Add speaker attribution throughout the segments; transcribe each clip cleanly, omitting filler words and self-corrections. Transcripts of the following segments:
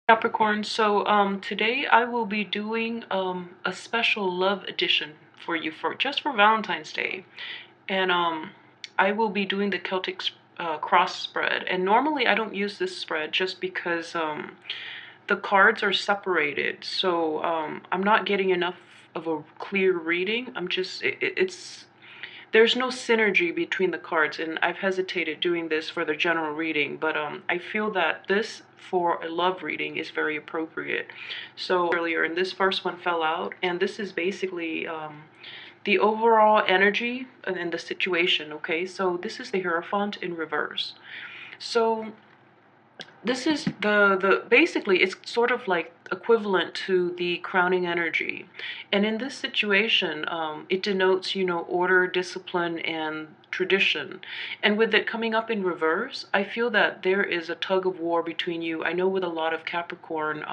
Speaker 1: Capricorn, so today I will be doing a special love edition for you for just for Valentine's Day. And I will be doing the Celtic cross spread. And normally I don't use this spread just because the cards are separated. So I'm not getting enough of a clear reading. It's there's no synergy between the cards, and I've hesitated doing this for the general reading, but I feel that this for a love reading is very appropriate. So earlier, and this first one fell out, and this is basically the overall energy and the situation. Okay, so this is the Hierophant in reverse. So this is the basically it's sort of like equivalent to the crowning energy, and in this situation it denotes, order, discipline, and tradition. And with it coming up in reverse, I feel that there is a tug of war between you. I know with a lot of Capricorn,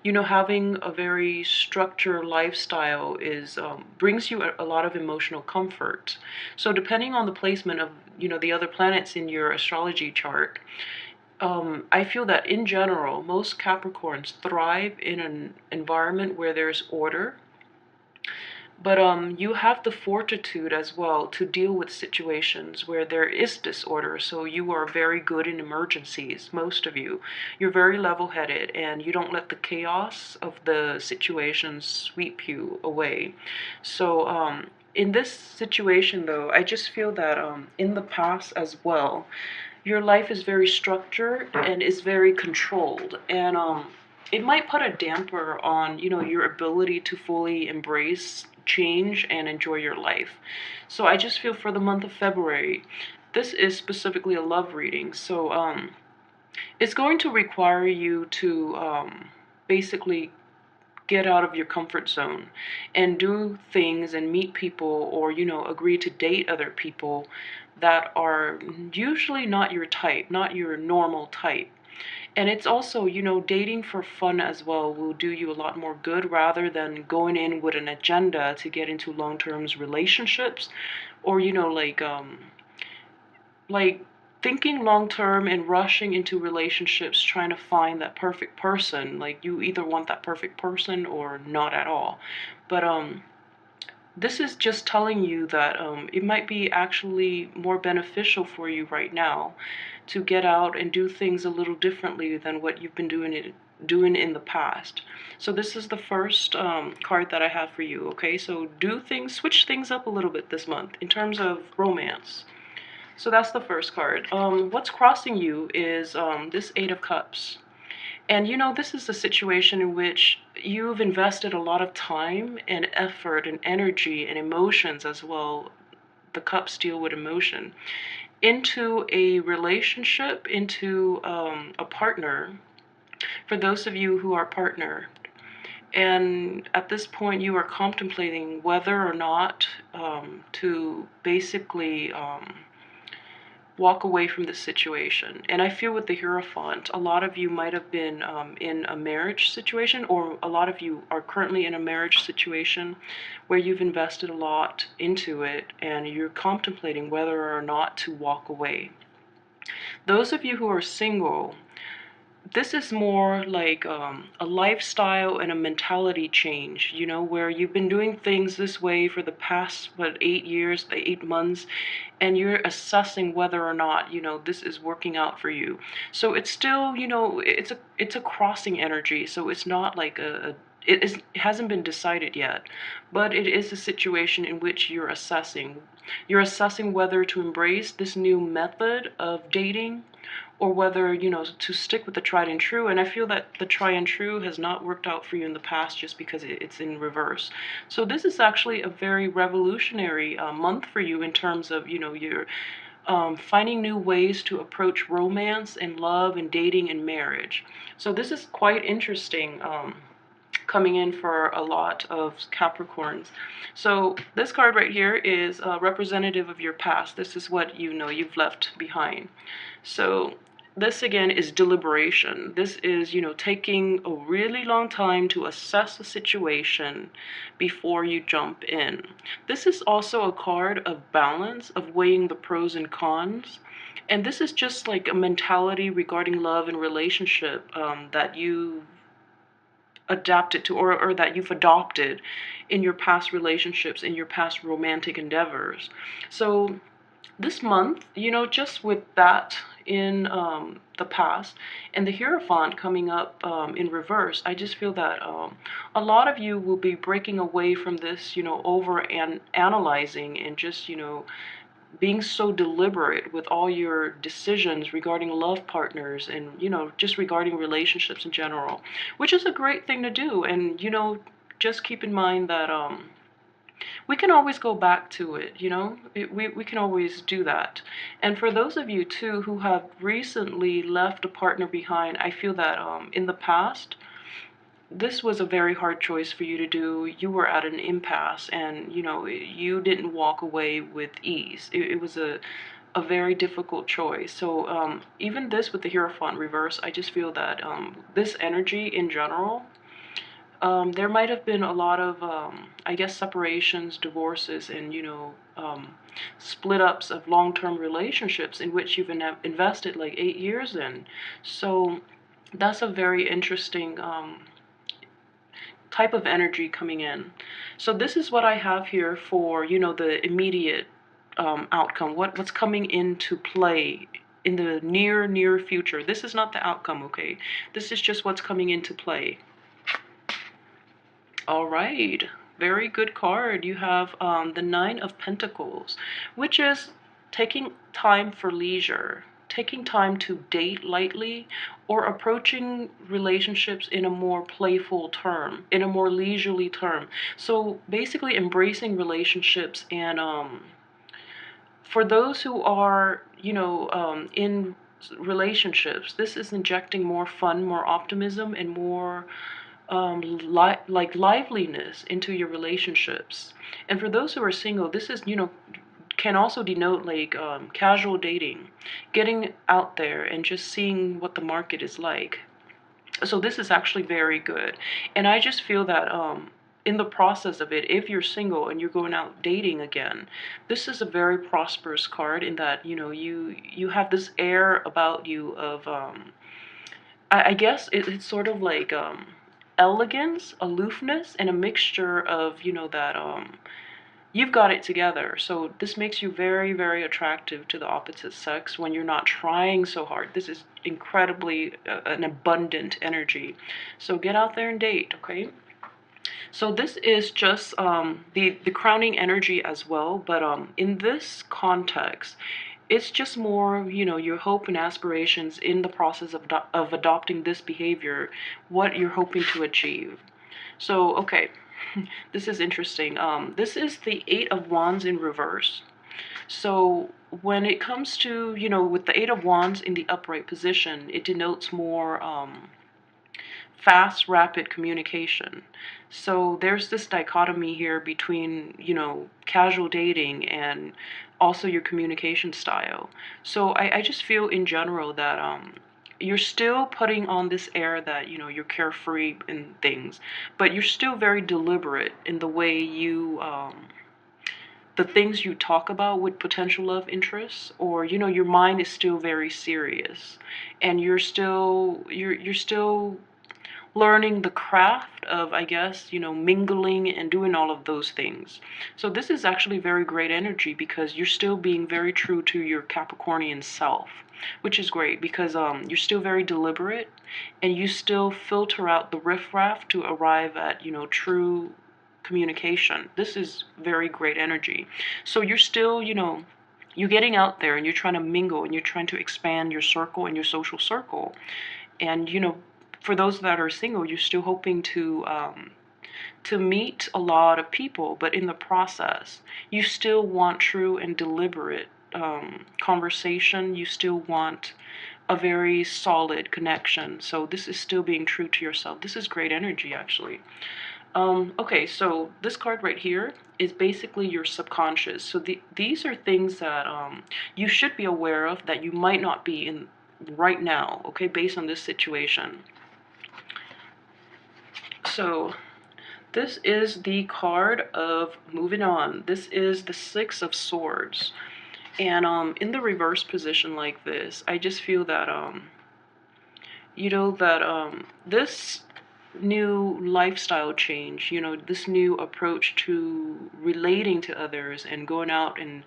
Speaker 1: having a very structured lifestyle is brings you a lot of emotional comfort. So depending on the placement of the other planets in your astrology chart, I feel that in general, most Capricorns thrive in an environment where there's order, but you have the fortitude as well to deal with situations where there is disorder. So you are very good in emergencies, most of you. You're very level-headed, and you don't let the chaos of the situations sweep you away. So in this situation, though, I just feel that in the past as well, your life is very structured and is very controlled, and it might put a damper on your ability to fully embrace change and enjoy your life. So I just feel for the month of February, this is specifically a love reading, so it's going to require you to basically get out of your comfort zone and do things and meet people, or agree to date other people that are usually not your type, not your normal type. And it's also, dating for fun as well will do you a lot more good, rather than going in with an agenda to get into long-term relationships, or like thinking long term and rushing into relationships trying to find that perfect person. Like, you either want that perfect person or not at all. But this is just telling you that it might be actually more beneficial for you right now to get out and do things a little differently than what you've been doing in the past. So this is the first card that I have for you. Okay, so switch things up a little bit this month in terms of romance. So that's the first card. What's crossing you is this Eight of Cups. And this is a situation in which you've invested a lot of time and effort and energy and emotions as well. The cups deal with emotion, into a relationship, into a partner, for those of you who are partnered. And at this point, you are contemplating whether or not to basically walk away from the situation. And I feel with the Hierophant, a lot of you might have been in a marriage situation, or a lot of you are currently in a marriage situation where you've invested a lot into it and you're contemplating whether or not to walk away. Those of you who are single, this is more like a lifestyle and a mentality change, where you've been doing things this way for the past, 8 years, 8 months, and you're assessing whether or not, this is working out for you. So it's still, it's a crossing energy, so it's not like it hasn't been decided yet, but it is a situation in which you're assessing. You're assessing whether to embrace this new method of dating, or whether, to stick with the tried and true. And I feel that the tried and true has not worked out for you in the past just because it's in reverse. So this is actually a very revolutionary month for you in terms of, you're finding new ways to approach romance and love and dating and marriage. So this is quite interesting. Coming in for a lot of Capricorns. So this card right here is representative of your past. This is what you've left behind. So this again is deliberation. This is, taking a really long time to assess the situation before you jump in. This is also a card of balance, of weighing the pros and cons. And this is just like a mentality regarding love and relationship that you adapted to, or that you've adopted in your past relationships, in your past romantic endeavors. So this month, just with that in the past and the Hierophant coming up in reverse, I just feel that a lot of you will be breaking away from this, over and analyzing and just, being so deliberate with all your decisions regarding love partners and, just regarding relationships in general, which is a great thing to do. And, just keep in mind that we can always go back to it, we can always do that. And for those of you too who have recently left a partner behind, I feel that in the past, this was a very hard choice for you to do. You were at an impasse and, you didn't walk away with ease. It was a very difficult choice. So even this with the Hierophant reverse, I just feel that this energy in general, there might have been a lot of, I guess, separations, divorces, and, split ups of long-term relationships in which you've invested like 8 years in. So that's a very interesting type of energy coming in. So this is what I have here for, the immediate outcome, what's coming into play in the near future. This is not the outcome, okay? This is just what's coming into play. All right, very good card. You have the Nine of Pentacles, which is taking time for leisure, taking time to date lightly, or approaching relationships in a more playful term, in a more leisurely term. So basically embracing relationships. And for those who are, in relationships, this is injecting more fun, more optimism, and more like liveliness into your relationships. And for those who are single, this is, can also denote like casual dating, getting out there and just seeing what the market is like. So this is actually very good. And I just feel that in the process of it, if you're single and you're going out dating again, this is a very prosperous card in that, you have this air about you of I guess it's sort of like elegance, aloofness, and a mixture of, that you've got it together. So this makes you very, very attractive to the opposite sex when you're not trying so hard. This is incredibly an abundant energy. So get out there and date, okay? So this is just the crowning energy as well, but in this context, it's just more, your hope and aspirations in the process of adopting this behavior, what you're hoping to achieve. So, okay, this is interesting. This is the Eight of Wands in reverse. So when it comes to, with the Eight of Wands in the upright position, it denotes more fast, rapid communication. So there's this dichotomy here between, casual dating and also your communication style. So I just feel in general that you're still putting on this air that, you're carefree in things, but you're still very deliberate in the way you the things you talk about with potential love interests, or your mind is still very serious, and you're still learning the craft of, I guess, mingling and doing all of those things. So this is actually very great energy because you're still being very true to your Capricornian self, which is great because you're still very deliberate and you still filter out the riffraff to arrive at, true communication. This is very great energy. So you're still, you're getting out there and you're trying to mingle and you're trying to expand your circle and your social circle. And, for those that are single, you're still hoping to meet a lot of people, but in the process, you still want true and deliberate conversation. You still want a very solid connection. So this is still being true to yourself. This is great energy, actually. Okay, so this card right here is basically your subconscious. So these are things that you should be aware of that you might not be right now, okay, based on this situation. So this is the card of moving on. This is the Six of Swords. And in the reverse position like this, I just feel that this new lifestyle change, this new approach to relating to others and going out and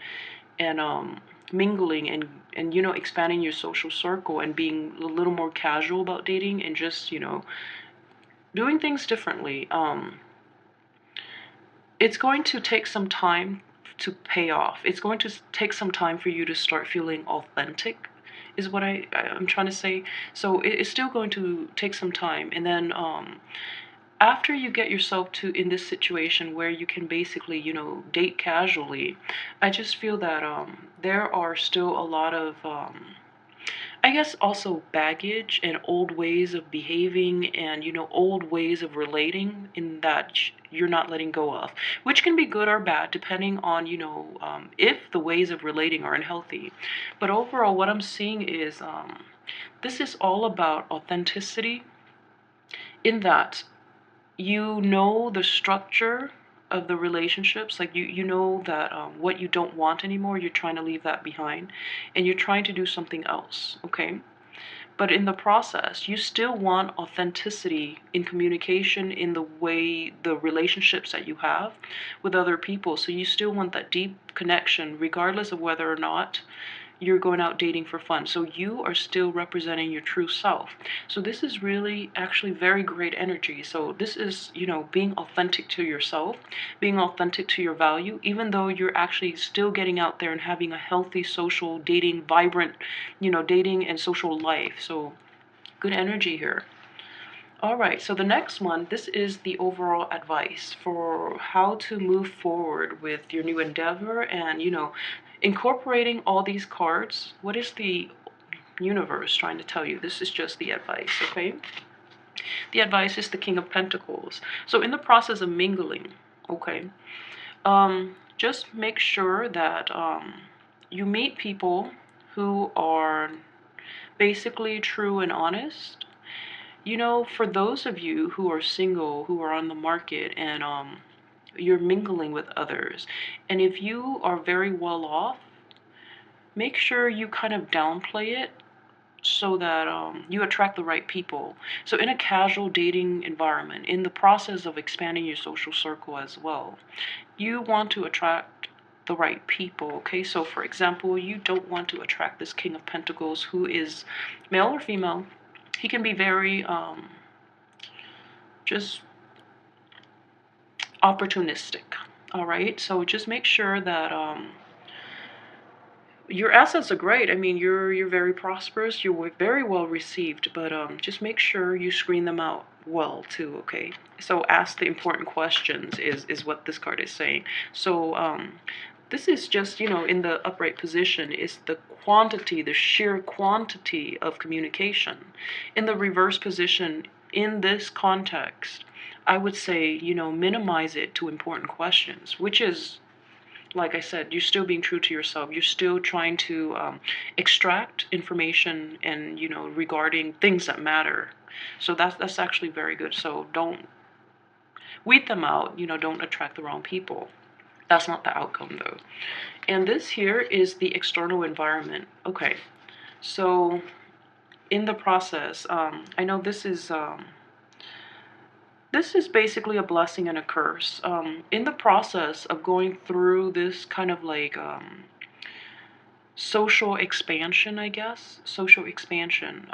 Speaker 1: mingling and expanding your social circle and being a little more casual about dating and just doing things differently. It's going to take some time to pay off. It's going to take some time for you to start feeling authentic, is what I'm trying to say. So it's still going to take some time. And then after you get yourself to in this situation where you can basically, date casually, I just feel that there are still a lot of I guess also baggage and old ways of behaving and old ways of relating in that you're not letting go of, which can be good or bad depending on if the ways of relating are unhealthy. But overall, what I'm seeing is this is all about authenticity, in that the structure of the relationships, like you know that what you don't want anymore, you're trying to leave that behind and you're trying to do something else, okay? But in the process, you still want authenticity in communication, in the way the relationships that you have with other people. So you still want that deep connection regardless of whether or not you're going out dating for fun. So you are still representing your true self. So this is really actually very great energy. So this is, being authentic to yourself, being authentic to your value, even though you're actually still getting out there and having a healthy social dating, vibrant, dating and social life. So good energy here. All right, so the next one, this is the overall advice for how to move forward with your new endeavor and, incorporating all these cards. What is the universe trying to tell you? This is just the advice, okay? The advice is the King of Pentacles. So in the process of mingling, okay, just make sure that you meet people who are basically true and honest. For those of you who are single, who are on the market, and you're mingling with others, and if you are very well off, make sure you kind of downplay it so that you attract the right people. So in a casual dating environment, in the process of expanding your social circle as well, you want to attract the right people, okay? So for example, you don't want to attract this King of Pentacles who is male or female. He can be very just opportunistic, all right? So just make sure that your assets are great. I mean, you're very prosperous, you're very well received, but just make sure you screen them out well too, okay? So ask the important questions is what this card is saying. So this is just, in the upright position is the quantity, the sheer quantity of communication. In the reverse position, in this context, I would say, minimize it to important questions, which is, like I said, you're still being true to yourself. You're still trying to extract information and, regarding things that matter. So that's actually very good. So don't weed them out, don't attract the wrong people. That's not the outcome though. And this here is the external environment. Okay, so in the process, I know this is basically a blessing and a curse. In the process of going through this kind of like social expansion, I guess, social expansion,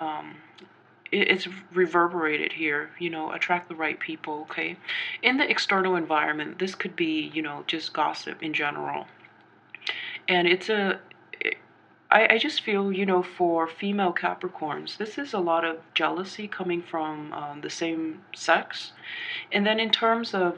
Speaker 1: it's reverberated here, attract the right people, okay? In the external environment, this could be, just gossip in general. And I just feel, for female Capricorns, this is a lot of jealousy coming from the same sex. And then in terms of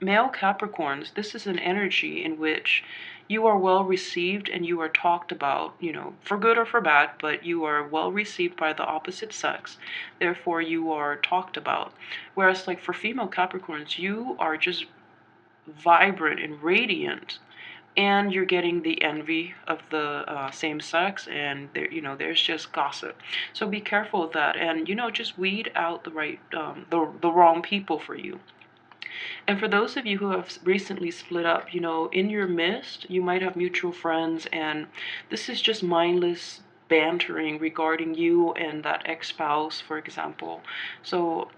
Speaker 1: male Capricorns, this is an energy in which you are well received and you are talked about, for good or for bad, but you are well received by the opposite sex. Therefore, you are talked about. Whereas, like for female Capricorns, you are just vibrant and radiant. and you're getting the envy of the same sex, and there, there's just gossip. So be careful of that, and just weed out the right, the wrong people for you. And for those of you who have recently split up, in your midst, you might have mutual friends, and this is just mindless bantering regarding you and that ex-spouse, for example. So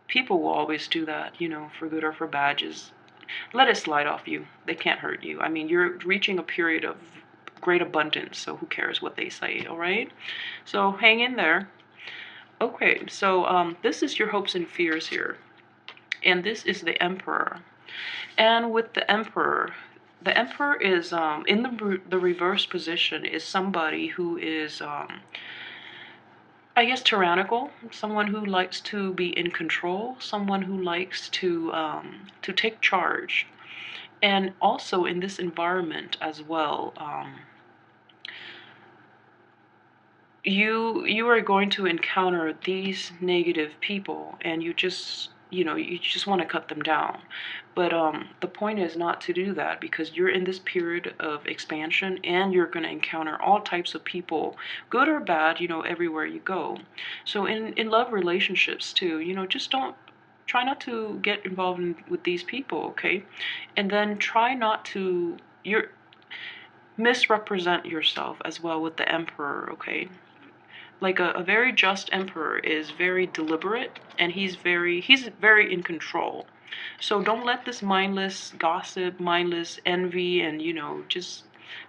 Speaker 1: people will always do that, for good or for bad. Just let it slide off you. They can't hurt you. I mean, you're reaching a period of great abundance, so who cares what they say, all right? So hang in there. Okay, so this is your hopes and fears here. And this is the Emperor. And with the Emperor is in the reverse position is somebody who is I guess tyrannical, someone who likes to be in control, someone who likes to take charge. And also in this environment as well, you are going to encounter these negative people, and you just want to cut them down. But the point is not to do that, because you're in this period of expansion, and you're going to encounter all types of people, good or bad, everywhere you go. So in love relationships too, just don't try not to get involved with these people, okay? And then try not to misrepresent yourself as well with the Emperor, okay? Like a very just emperor is very deliberate, and he's very in control. So don't let this mindless gossip, mindless envy, and just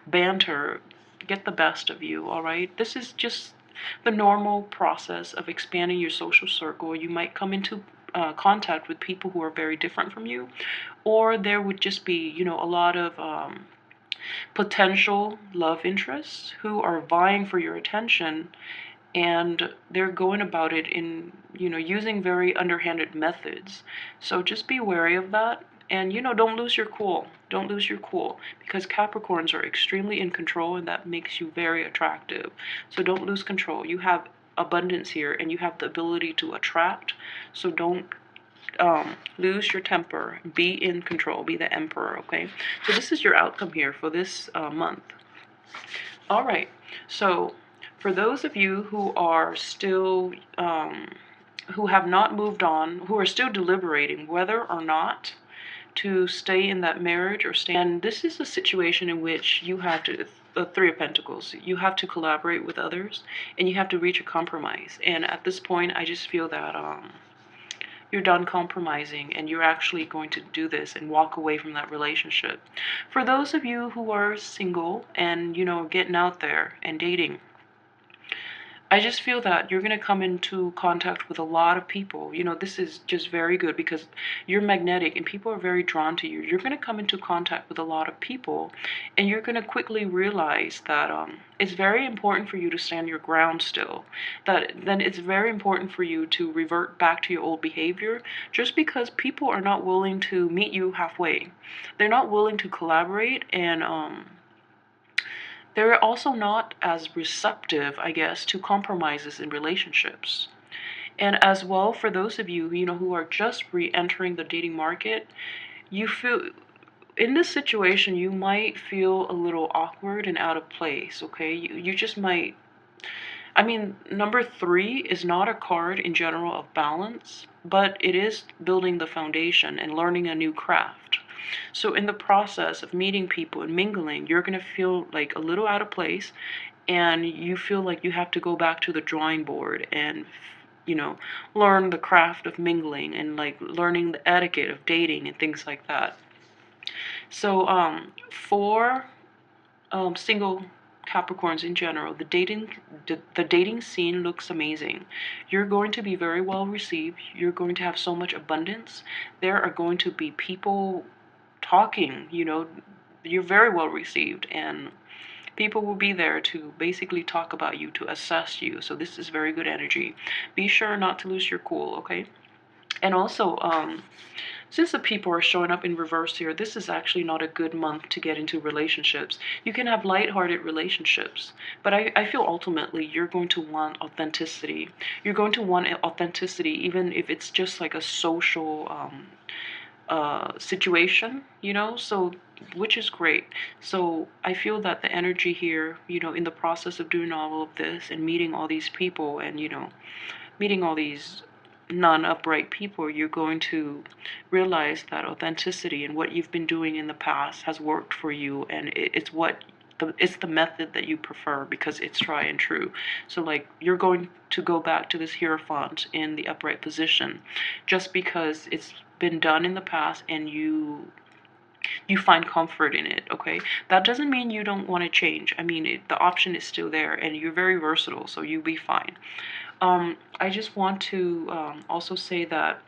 Speaker 1: banter get the best of you, all right? This is just the normal process of expanding your social circle. You might come into contact with people who are very different from you, or there would just be a lot of potential love interests who are vying for your attention, and they're going about it in using very underhanded methods. So just be wary of that, and don't lose your cool. Don't lose your cool, because Capricorns are extremely in control, and that makes you very attractive. So don't lose control. You have abundance here, and you have the ability to attract. So don't lose your temper. Be in control. Be the Emperor, okay? So this is your outcome here for this month. All right, so for those of you who are still, who have not moved on, who are still deliberating whether or not to stay in that marriage or stay, and this is a situation in which you have to, the Three of Pentacles, you have to collaborate with others, and you have to reach a compromise. And at this point, I just feel that you're done compromising, and you're actually going to do this and walk away from that relationship. For those of you who are single and getting out there and dating, I just feel that you're going to come into contact with a lot of people. This is just very good, because you're magnetic and people are very drawn to you. You're going to come into contact with a lot of people, and you're going to quickly realize that it's very important for you to stand your ground still. That then it's very important for you to revert back to your old behavior, just because people are not willing to meet you halfway. They're not willing to collaborate, and they're also not as receptive, I guess, to compromises in relationships. And as well, for those of you, who are just re-entering the dating market, you feel, in this situation, you might feel a little awkward and out of place, okay? You just might, I mean, number 3 is not a card in general of balance, but it is building the foundation and learning a new craft. So in the process of meeting people and mingling, you're going to feel like a little out of place, and you feel like you have to go back to the drawing board and learn the craft of mingling, and like learning the etiquette of dating and things like that. So for single Capricorns in general, the dating scene looks amazing. You're going to be very well received. You're going to have so much abundance. There are going to be people talking, you're very well received, and people will be there to basically talk about you, to assess you. So this is very good energy. Be sure not to lose your cool, okay? And also, since the people are showing up in reverse here, this is actually not a good month to get into relationships. You can have lighthearted relationships, but I feel ultimately you're going to want authenticity. You're going to want authenticity, even if it's just like a social situation, you know, so which is great. So I feel that the energy here, you know, in the process of doing all of this and meeting all these people and, you know, meeting all these non-upright people, you're going to realize that authenticity and what you've been doing in the past has worked for you, and it's what it's the method that you prefer because it's tried and true. So like you're going to go back to this Hierophant in the upright position just because it's been done in the past and you find comfort in it, okay? That doesn't mean you don't want to change. I mean, the option is still there and you're very versatile, so you'll be fine. I just want to also say that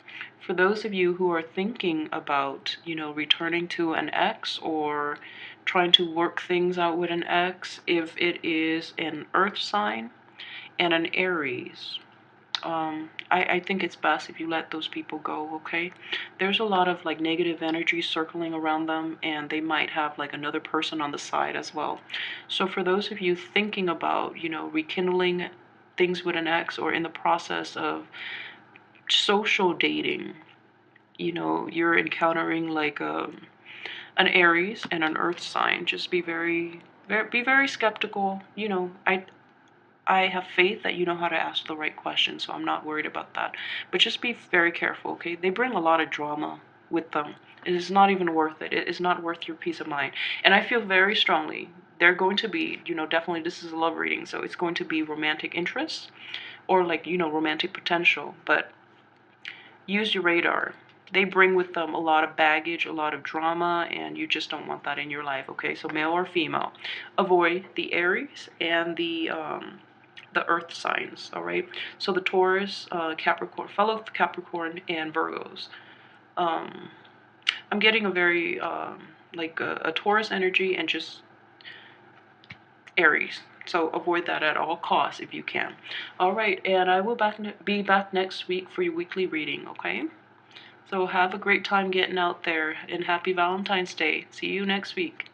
Speaker 1: for those of you who are thinking about, you know, returning to an ex or trying to work things out with an ex, if it is an earth sign and an Aries, I think it's best if you let those people go, okay? There's a lot of like negative energy circling around them, and they might have like another person on the side as well. So for those of you thinking about, you know, rekindling things with an ex or in the process of social dating, you know, you're encountering like an Aries and an earth sign, just be very skeptical. You know, I have faith that you know how to ask the right questions, so I'm not worried about that. But just be very careful, okay? They bring a lot of drama with them. It is not even worth it. It is not worth your peace of mind. And I feel very strongly they're going to be, you know, definitely this is a love reading, so it's going to be romantic interest or like, you know, romantic potential. But use your radar. They bring with them a lot of baggage, a lot of drama, and you just don't want that in your life, okay? So male or female. Avoid the Aries and the earth signs, all right? So the Taurus, Capricorn, fellow Capricorn, and Virgos. Um, I'm getting a very, like a Taurus energy and just Aries. So avoid that at all costs if you can. All right, and I will be back next week for your weekly reading, okay? So have a great time getting out there, and happy Valentine's Day. See you next week.